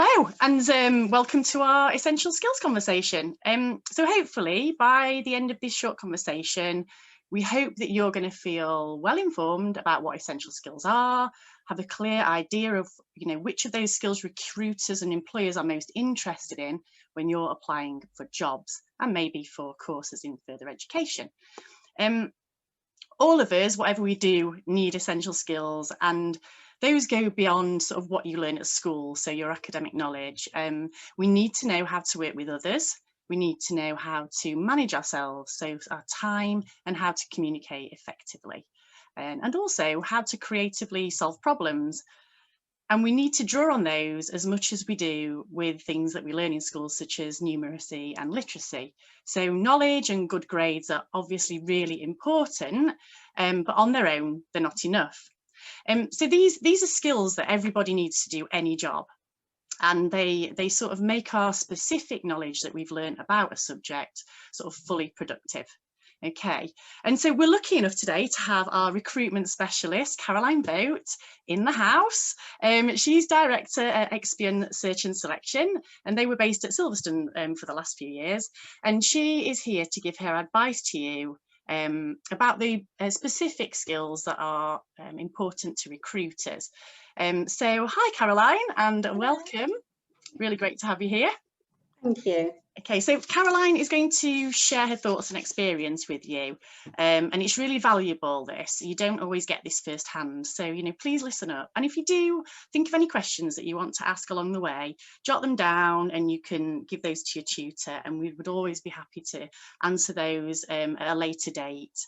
Hello and welcome to our essential skills conversation. So hopefully by the end of this short conversation, we hope that you're going to feel well informed about what essential skills are, have a clear idea of which of those skills recruiters and employers are most interested in when you're applying for jobs and maybe for courses in further education. All of us, whatever we do, need essential skills, and those go beyond sort of what you learn at school, so your academic knowledge. We need to know how to work with others. We need to know how to manage ourselves, so our time, and how to communicate effectively, and also how to creatively solve problems. And we need to draw on those as much as we do with things that we learn in schools, such as numeracy and literacy. So knowledge and good grades are obviously really important, but on their own, they're not enough. So these are skills that everybody needs to do any job. And they sort of make our specific knowledge that we've learned about a subject sort of fully productive. Okay, and so we're lucky enough today to have our recruitment specialist, Caroline Vooght, in the house. She's director at Expion Search and Selection, and they were based at Silverstone for the last few years. And she is here to give her advice to you about the specific skills that are important to recruiters. So hi, Caroline, and welcome. Really great to have you here. Thank you. Okay, so Caroline is going to share her thoughts and experience with you, and it's really valuable, this. You don't always get this firsthand, so please listen up, and if you do think of any questions that you want to ask along the way, jot them down and you can give those to your tutor, and we would always be happy to answer those at a later date.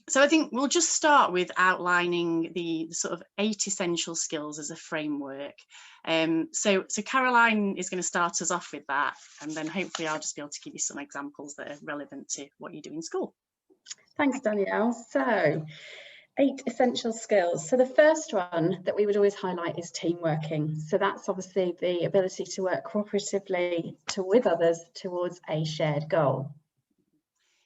So I think we'll just start with outlining the sort of 8 essential skills as a framework. So Caroline is going to start us off with that, and then hopefully I'll just be able to give you some examples that are relevant to what you do in school. Thanks, Danielle. So 8 essential skills. So the first one that we would always highlight is teamworking. So that's obviously the ability to work cooperatively with others towards a shared goal.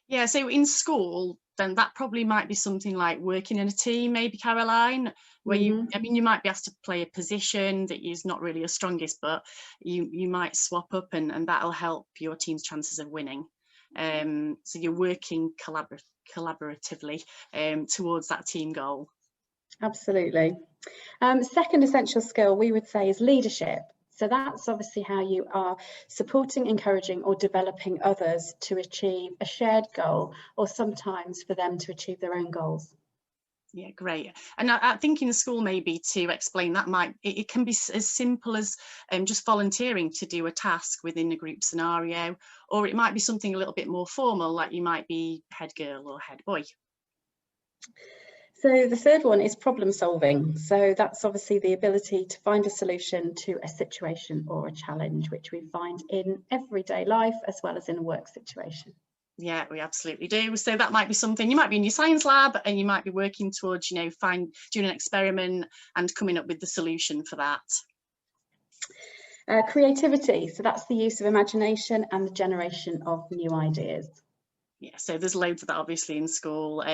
Yeah, so in school, then that probably might be something like working in a team, maybe, Caroline, where you might be asked to play a position that is not really your strongest, but you might swap up and that'll help your team's chances of winning. So you're working collaboratively towards that team goal. Absolutely. Second essential skill we would say is leadership. So that's obviously how you are supporting, encouraging or developing others to achieve a shared goal, or sometimes for them to achieve their own goals. Yeah, great. And I think in school, maybe to explain that, it can be as simple as just volunteering to do a task within a group scenario, or it might be something a little bit more formal, like you might be head girl or head boy. So the third one is problem solving. So that's obviously the ability to find a solution to a situation or a challenge, which we find in everyday life as well as in a work situation. Yeah, we absolutely do. So that might be something, you might be in your science lab and you might be working towards, doing an experiment and coming up with the solution for that. Creativity. So that's the use of imagination and the generation of new ideas. Yeah, so there's loads of that obviously in school.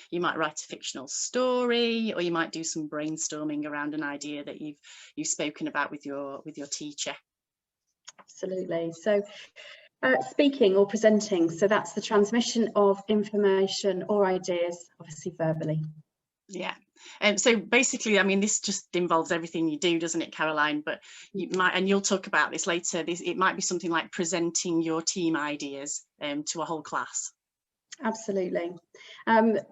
You might write a fictional story, or you might do some brainstorming around an idea that you've spoken about with your teacher. Absolutely. So speaking or presenting, so that's the transmission of information or ideas, obviously verbally. Yeah. So basically, this just involves everything you do, doesn't it, Caroline? But you might, and you'll talk about this later, it might be something like presenting your team ideas to a whole class. Absolutely.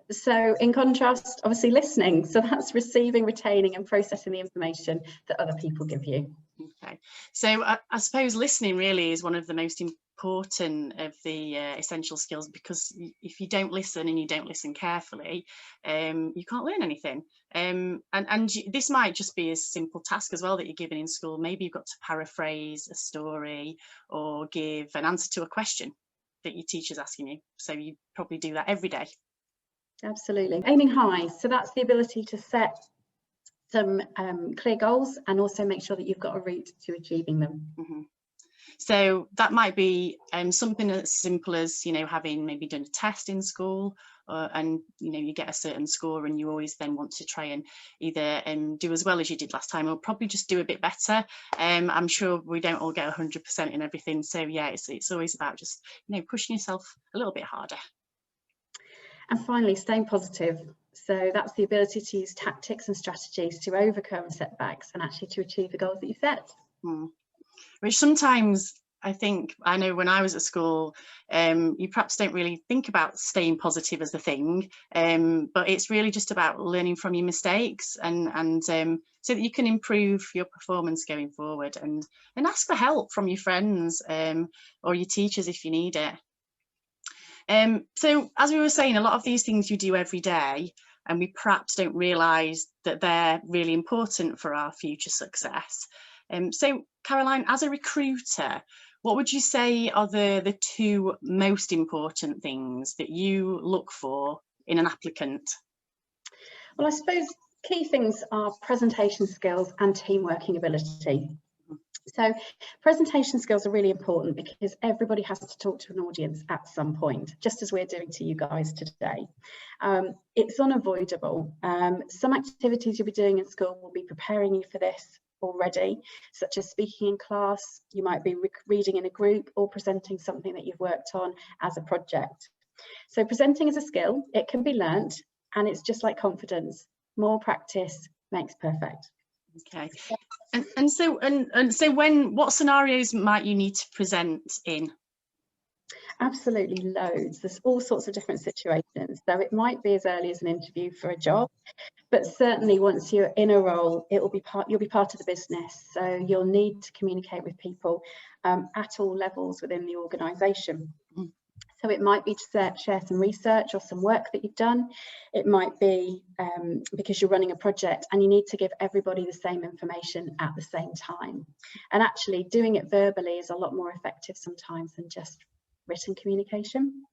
So in contrast, obviously listening. So that's receiving, retaining and processing the information that other people give you. Okay. So I suppose listening really is one of the most important of the essential skills, because if you don't listen and you don't listen carefully, you can't learn anything. And this might just be a simple task as well that you're given in school. Maybe you've got to paraphrase a story or give an answer to a question that your teacher's asking you. So you probably do that every day. Absolutely. Aiming high. So that's the ability to set some clear goals and also make sure that you've got a route to achieving them. Mm-hmm. So that might be something as simple as having maybe done a test in school, and you get a certain score, and you always then want to try and either do as well as you did last time, or probably just do a bit better. I'm sure we don't all get 100% in everything, so yeah, it's always about just pushing yourself a little bit harder. And finally, staying positive. So that's the ability to use tactics and strategies to overcome setbacks and actually to achieve the goals that you set. Which sometimes I know when I was at school, you perhaps don't really think about staying positive as the thing, but it's really just about learning from your mistakes and so that you can improve your performance going forward, and ask for help from your friends or your teachers if you need it. So as we were saying, a lot of these things you do every day, and we perhaps don't realise that they're really important for our future success. So Caroline, as a recruiter, what would you say are the two most important things that you look for in an applicant? Well, I suppose key things are presentation skills and team working ability. So presentation skills are really important because everybody has to talk to an audience at some point, just as we're doing to you guys today. It's unavoidable. Some activities you'll be doing in school will be preparing you for this already, such as speaking in class. You might be reading in a group or presenting something that you've worked on as a project. So presenting is a skill, it can be learnt, and it's just like confidence. More practice makes perfect. Okay. And so what scenarios might you need to present in? Absolutely loads. There's all sorts of different situations. So it might be as early as an interview for a job, but certainly once you're in a role, you'll be part of the business. So you'll need to communicate with people at all levels within the organisation. So it might be to share some research or some work that you've done. It might be because you're running a project and you need to give everybody the same information at the same time. And actually doing it verbally is a lot more effective sometimes than just written communication.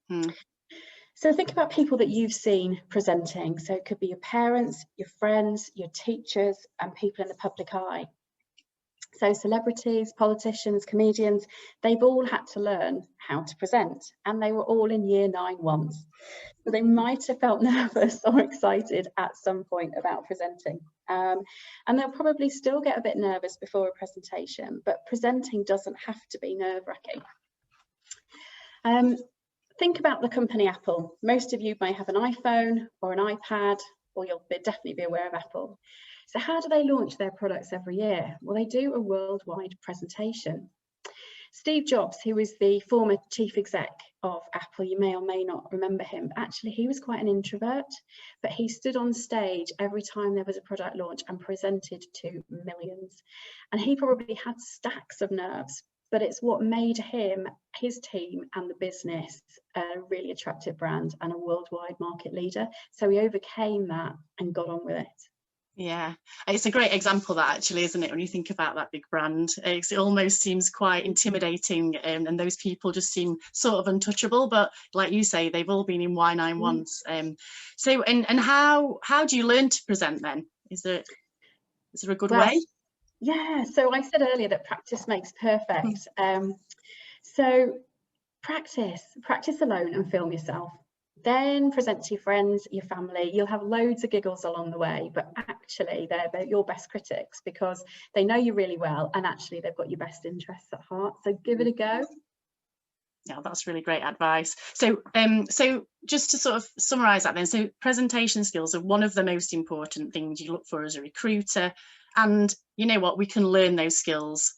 So think about people that you've seen presenting. So it could be your parents, your friends, your teachers, and people in the public eye. So celebrities, politicians, comedians, they've all had to learn how to present, and they were all in year 9 once. So they might have felt nervous or excited at some point about presenting. And they'll probably still get a bit nervous before a presentation, but presenting doesn't have to be nerve-wracking. Think about the company Apple. Most of you may have an iPhone or an iPad, or you'll definitely be aware of Apple. So how do they launch their products every year? Well, they do a worldwide presentation. Steve Jobs, who was the former chief exec of Apple, you may or may not remember him, but actually he was quite an introvert, but he stood on stage every time there was a product launch and presented to millions. And he probably had stacks of nerves, but it's what made him, his team and the business a really attractive brand and a worldwide market leader. So he overcame that and got on with it. Yeah, it's a great example, that actually, isn't it? When you think about that big brand, it almost seems quite intimidating, and those people just seem sort of untouchable. But like you say, they've all been in Y9 once. So, and how do you learn to present then? Is there a good way? Yeah, so I said earlier that practice makes perfect. So practice alone and film yourself. Then present to your friends, your family. You'll have loads of giggles along the way, but actually they're your best critics because they know you really well, and actually they've got your best interests at heart. So give it a go. Yeah, that's really great advice. So so just to sort of summarize that then, so presentation skills are one of the most important things you look for as a recruiter, and you know what, we can learn those skills,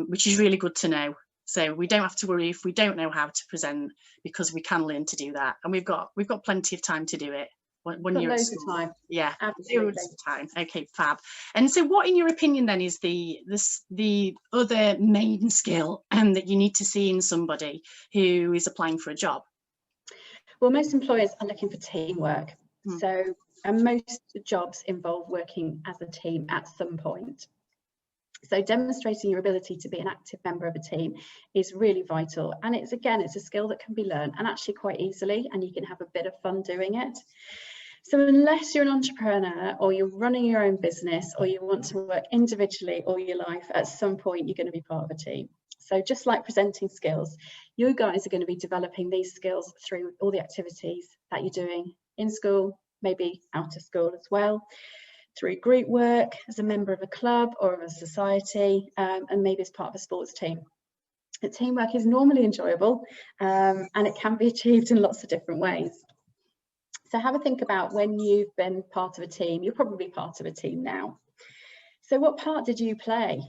which is really good to know. So we don't have to worry if we don't know how to present, because we can learn to do that, and we've got plenty of time to do it when you're at school. Time. Yeah, absolutely. Loads of time. Okay, fab. And so what, in your opinion then, is the other main skill that you need to see in somebody who is applying for a job? Well, most employers are looking for teamwork. And most jobs involve working as a team at some point. So demonstrating your ability to be an active member of a team is really vital. And it's a skill that can be learned, and actually quite easily, and you can have a bit of fun doing it. So unless you're an entrepreneur or you're running your own business or you want to work individually all your life, at some point you're going to be part of a team. So just like presenting skills, you guys are going to be developing these skills through all the activities that you're doing in school, maybe out of school as well, through group work, as a member of a club or of a society, and maybe as part of a sports team. But teamwork is normally enjoyable, and it can be achieved in lots of different ways. So have a think about when you've been part of a team. You're probably part of a team now. So what part did you play?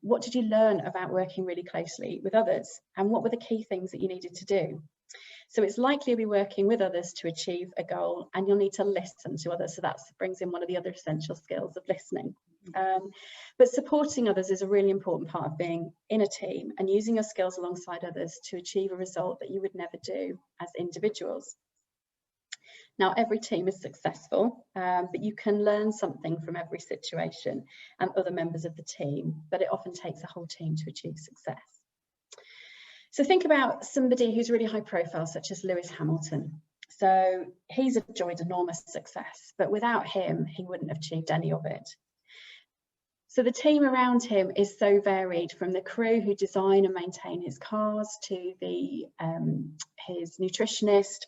What did you learn about working really closely with others? And what were the key things that you needed to do? So it's likely you'll be working with others to achieve a goal, and you'll need to listen to others. So that brings in one of the other essential skills of listening. But supporting others is a really important part of being in a team, and using your skills alongside others to achieve a result that you would never do as individuals. Now, every team is successful, but you can learn something from every situation and other members of the team, but it often takes a whole team to achieve success. So think about somebody who's really high profile, such as Lewis Hamilton. So he's enjoyed enormous success, but without him, he wouldn't have achieved any of it. So the team around him is so varied, from the crew who design and maintain his cars to his nutritionist,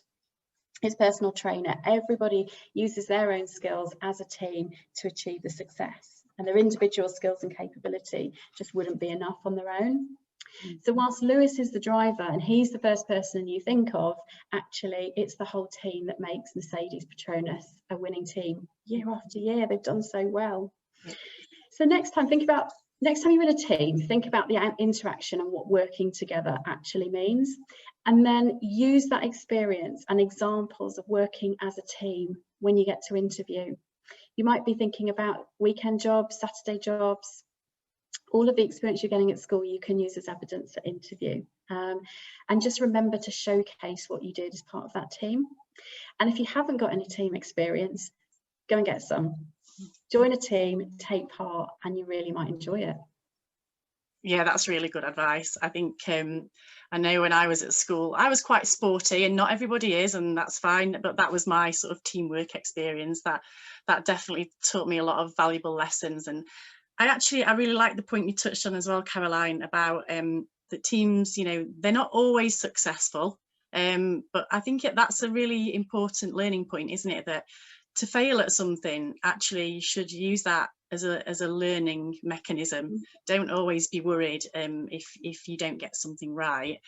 his personal trainer. Everybody uses their own skills as a team to achieve the success, and their individual skills and capability just wouldn't be enough on their own. So whilst Lewis is the driver and he's the first person you think of, actually it's the whole team that makes Mercedes Petronas a winning team year after year. They've done so well. So next time you're in a team, think about the interaction and what working together actually means, and then use that experience and examples of working as a team when you get to interview. You might be thinking about weekend jobs, Saturday jobs. All of the experience you're getting at school you can use as evidence at interview, and just remember to showcase what you did as part of that team. And if you haven't got any team experience, go and get some. Join a team, take part, and you really might enjoy it. Yeah, that's really good advice. I think I know when I was at school, I was quite sporty, and not everybody is, and that's fine. But that was my sort of teamwork experience that definitely taught me a lot of valuable lessons. And I really like the point you touched on as well, Caroline, about the teams, you know, they're not always successful. But I think that's a really important learning point, isn't it? That to fail at something, actually you should use that as a learning mechanism. Don't always be worried if you don't get something right,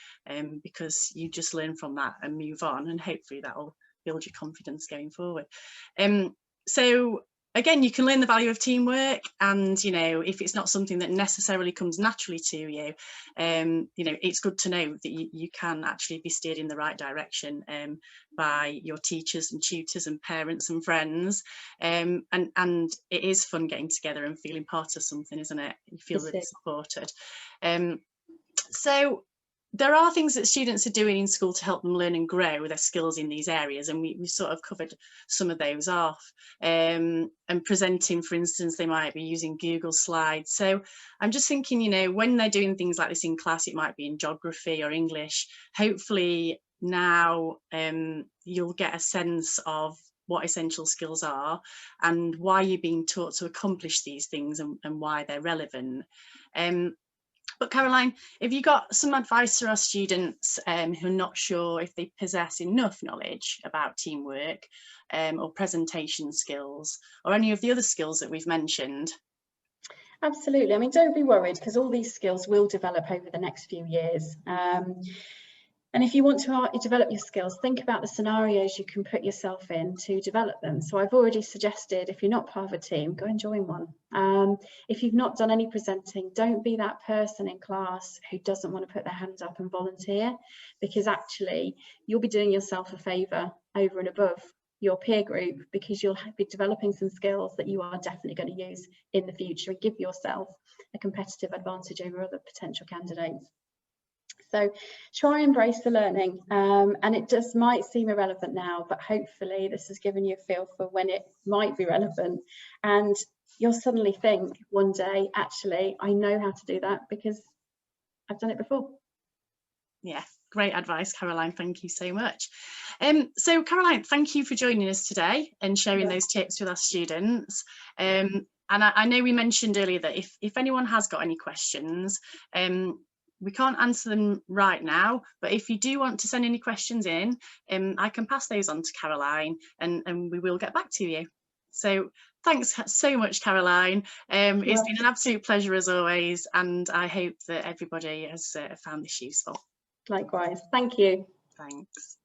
because you just learn from that and move on, and hopefully that will build your confidence going forward. So again, you can learn the value of teamwork, and you know, if it's not something that necessarily comes naturally to you, you know, it's good to know that you can actually be steered in the right direction by your teachers and tutors and parents and friends, and it is fun getting together and feeling part of something, isn't it? You feel really supported. So there are things that students are doing in school to help them learn and grow their skills in these areas, and we sort of covered some of those off. And presenting, for instance, they might be using Google Slides. So I'm just thinking, you know, when they're doing things like this in class, it might be in geography or English. Hopefully now you'll get a sense of what essential skills are and why you're being taught to accomplish these things, and why they're relevant. But Caroline, have you got some advice for our students who are not sure if they possess enough knowledge about teamwork or presentation skills, or any of the other skills that we've mentioned? Absolutely. I mean, don't be worried, because all these skills will develop over the next few years. And if you want to develop your skills, think about the scenarios you can put yourself in to develop them. So I've already suggested, if you're not part of a team, go and join one. If you've not done any presenting, don't be that person in class who doesn't want to put their hand up and volunteer, because actually you'll be doing yourself a favour over and above your peer group, because you'll be developing some skills that you are definitely going to use in the future and give yourself a competitive advantage over other potential candidates. So try and embrace the learning, and it just might seem irrelevant now, but hopefully this has given you a feel for when it might be relevant, and you'll suddenly think one day, actually, I know how to do that because I've done it before. Yeah, great advice, Caroline. Thank you so much. So Caroline, thank you for joining us today and sharing those tips with our students. I know we mentioned earlier that if anyone has got any questions, we can't answer them right now, but if you do want to send any questions in, I can pass those on to Caroline, and we will get back to you. So thanks so much, Caroline. It's been an absolute pleasure as always, and I hope that everybody has found this useful. Likewise. Thank you. Thanks.